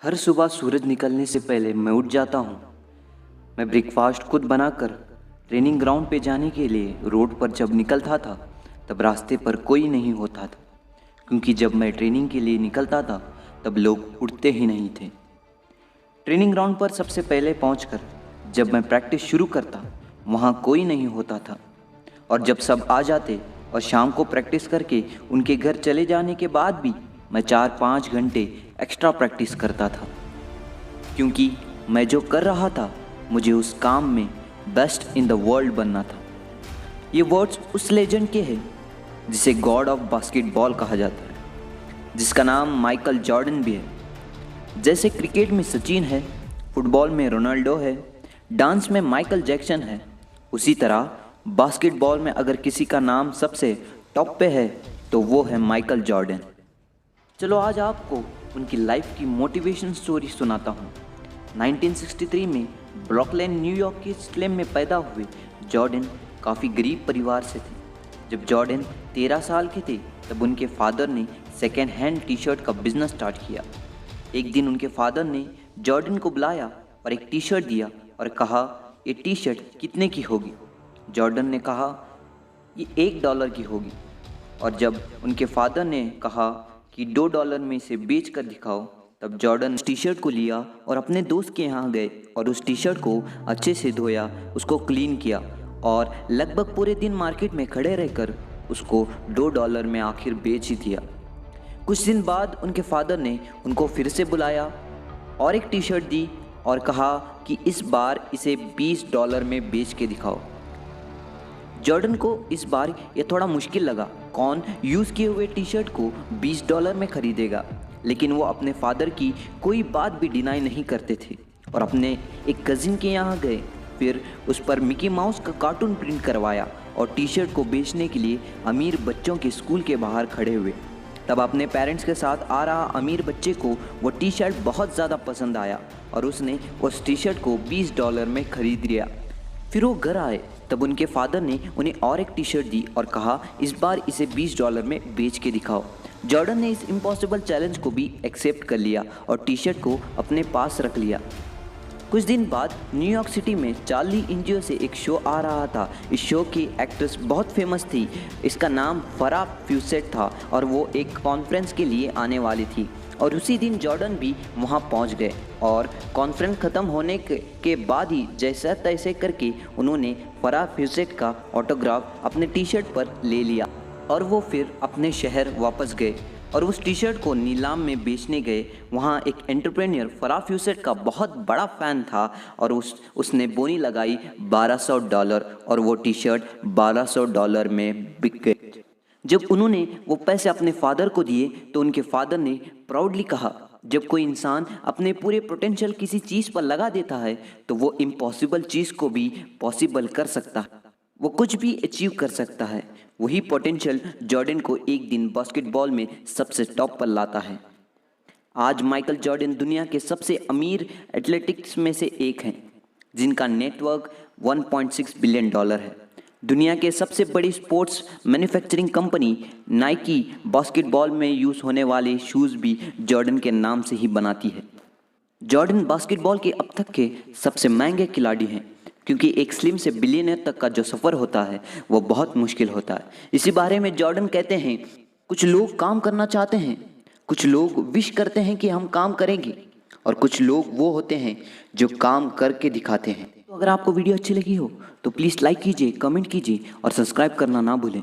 हर सुबह सूरज निकलने से पहले मैं उठ जाता हूँ। मैं ब्रेकफास्ट खुद बनाकर ट्रेनिंग ग्राउंड पे जाने के लिए रोड पर जब निकलता था तब रास्ते पर कोई नहीं होता था, क्योंकि जब मैं ट्रेनिंग के लिए निकलता था तब लोग उठते ही नहीं थे। ट्रेनिंग ग्राउंड पर सबसे पहले पहुंचकर जब मैं प्रैक्टिस शुरू करता वहाँ कोई नहीं होता था, और जब सब आ जाते और शाम को प्रैक्टिस करके उनके घर चले जाने के बाद भी मैं 4-5 घंटे एक्स्ट्रा प्रैक्टिस करता था, क्योंकि मैं जो कर रहा था मुझे उस काम में बेस्ट इन द वर्ल्ड बनना था। ये वर्ड्स उस लेजेंड के हैं जिसे गॉड ऑफ बास्केटबॉल कहा जाता है, जिसका नाम माइकल जॉर्डन भी है। जैसे क्रिकेट में सचिन है, फुटबॉल में रोनाल्डो है, डांस में माइकल जैक्सन है, उसी तरह बास्केटबॉल में अगर किसी का नाम सबसे टॉप पे है तो वो है माइकल जॉर्डन। चलो आज आपको उनकी लाइफ की मोटिवेशन स्टोरी सुनाता हूँ। 1963 में ब्रुकलिन न्यूयॉर्क के स्लम में पैदा हुए जॉर्डन काफ़ी गरीब परिवार से थे। जब जॉर्डन 13 साल के थे तब उनके फादर ने सेकेंड हैंड टी शर्ट का बिजनेस स्टार्ट किया। एक दिन उनके फादर ने जॉर्डन को बुलाया और एक टी शर्ट दिया और कहा, ये टी शर्ट कितने की होगी? जॉर्डन ने कहा, ये $1 की होगी। और जब उनके फादर ने कहा कि $2 में इसे बेच कर दिखाओ, तब जॉर्डन टी शर्ट को लिया और अपने दोस्त के यहाँ गए और उस टी शर्ट को अच्छे से धोया, उसको क्लीन किया और लगभग पूरे दिन मार्केट में खड़े रहकर उसको $2 में आखिर बेच ही दिया। कुछ दिन बाद उनके फादर ने उनको फिर से बुलाया और एक टी शर्ट दी और कहा कि इस बार इसे $20 में बेच के दिखाओ। जॉर्डन को इस बार ये थोड़ा मुश्किल लगा, कौन यूज़ किए हुए टी शर्ट को $20 में ख़रीदेगा, लेकिन वो अपने फादर की कोई बात भी डिनाई नहीं करते थे और अपने एक कज़िन के यहाँ गए। फिर उस पर मिकी माउस का कार्टून प्रिंट करवाया और टी शर्ट को बेचने के लिए अमीर बच्चों के स्कूल के बाहर खड़े हुए। तब अपने पेरेंट्स के साथ आ रहा अमीर बच्चे को वो टी शर्ट बहुत ज़्यादा पसंद आया और उसने उस टी शर्ट को $20 में ख़रीद लिया। फिर वो घर आए तब उनके फादर ने उन्हें और एक टी शर्ट दी और कहा, इस बार इसे $20 में बेच के दिखाओ। जॉर्डन ने इस इम्पॉसिबल चैलेंज को भी एक्सेप्ट कर लिया और टी शर्ट को अपने पास रख लिया। कुछ दिन बाद न्यूयॉर्क सिटी में चार्ली इंजियो से एक शो आ रहा था। इस शो की एक्ट्रेस बहुत फेमस थी, इसका नाम फराह फ्यूसेट था और वो एक कॉन्फ्रेंस के लिए आने वाली थी और उसी दिन जॉर्डन भी वहां पहुंच गए और कॉन्फ्रेंस ख़त्म होने के बाद ही जैसा तैसे करके उन्होंने फराह फ्यूसेट का ऑटोग्राफ अपने टी शर्ट पर ले लिया और वो फिर अपने शहर वापस गए और उस टी शर्ट को नीलाम में बेचने गए। वहाँ एक एंटरप्रेन्योर फराह फ्यूसेट का बहुत बड़ा फ़ैन था और उसने बोनी लगाई $1200 और वो टी शर्ट $1200 में बिक गई। जब उन्होंने वो पैसे अपने फादर को दिए तो उनके फादर ने प्राउडली कहा, जब कोई इंसान अपने पूरे पोटेंशियल किसी चीज़ पर लगा देता है तो वो इम्पॉसिबल चीज़ को भी पॉसिबल कर सकता है, वो कुछ भी अचीव कर सकता है। वही पोटेंशियल जॉर्डन को एक दिन बास्केटबॉल में सबसे टॉप पर लाता है। आज माइकल जॉर्डन दुनिया के सबसे अमीर एथलेटिक्स में से एक हैं, जिनका नेटवर्क $1.6 बिलियन है। दुनिया के सबसे बड़ी sports manufacturing company Nike basketball में यूज़ होने वाले शूज़ भी जॉर्डन के नाम से ही बनाती है। जॉर्डन बास्केटबॉल के अब तक के सबसे महंगे खिलाड़ी हैं, क्योंकि एक स्लिम से बिलियनर तक का जो सफ़र होता है वो बहुत मुश्किल होता है। इसी बारे में जॉर्डन कहते हैं, कुछ लोग काम करना चाहते हैं, कुछ लोग विश करते हैं कि हम काम करेंगे और कुछ लोग वो होते हैं जो काम करके दिखाते हैं। तो अगर आपको वीडियो अच्छी लगी हो तो प्लीज़ लाइक कीजिए, कमेंट कीजिए और सब्सक्राइब करना ना भूलें।